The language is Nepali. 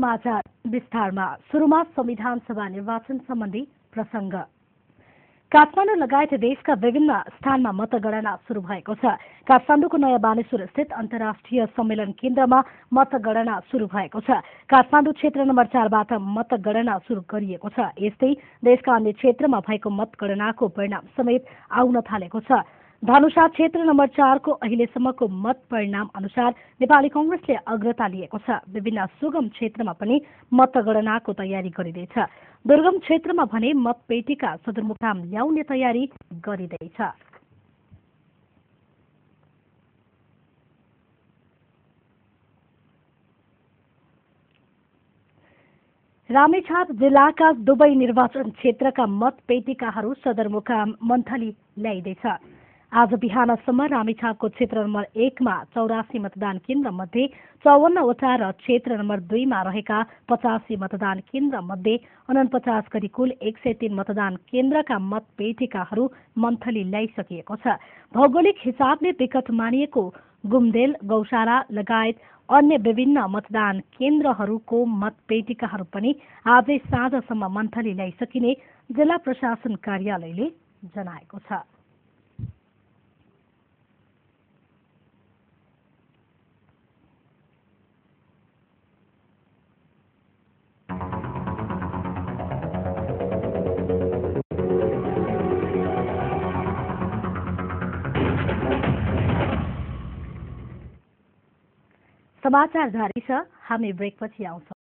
समाचार विस्तारमा। सुरुमा संविधान सभा निर्वाचन सम्बन्धी प्रसंग। काठमाडौँ लगायत देशका विभिन्न स्थानमा मतगणना शुरू भएको छ। काठमाडौँको नयाँ बानेश्वर स्थित अन्तर्राष्ट्रिय सम्मेलन केन्द्रमा मतगणना शुरू भएको छ। काठमाडौँ क्षेत्र नम्बर 4बाट मतगणना शुरू गरिएको छ। यस्तै देशका अन्य क्षेत्रमा भएको मतगणनाको परिणाम समेत आउन थालेको छ। धनुषा क्षेत्र नम्बर 4 को अहिलेसम्मको मत परिणाम अनुसार नेपाली कांग्रेसले अग्रता लिएको छ। विभिन्न सुगम क्षेत्रमा पनि मतगणनाको तयारी गरिँदैछ। दुर्गम क्षेत्रमा भने मतपेटिका सदरमुकाम ल्याउने तयारी गरिँदैछ। रामेछाप जिल्लाका दुवै निर्वाचन क्षेत्रका मतपेटिकाहरू सदरमुकाम मन्थली ल्याइँदैछ। आज बिहानसम्म रामेछापको क्षेत्र नम्बर 1 मा 84 मतदान केन्द्र मध्ये 54वटा र क्षेत्र नम्बर 2 मा रहेका 85 मतदान केन्द्र मध्ये 49 गरी कुल 103 मतदान केन्द्रका मतपेटिकाहरू मन्थली ल्याइसकिएको छ। भौगोलिक हिसाबले विकट मानिएको गुम्देल, गौशाला लगायत अन्य विभिन्न मतदान केन्द्रहरूको मतपेटिकाहरू पनि आजै साँझसम्म मन्थली ल्याइसकिने जिल्ला प्रशासन कार्यालयले जनाएको छ। समाचार जारी छ। हामी ब्रेकपछि आउँछौँ।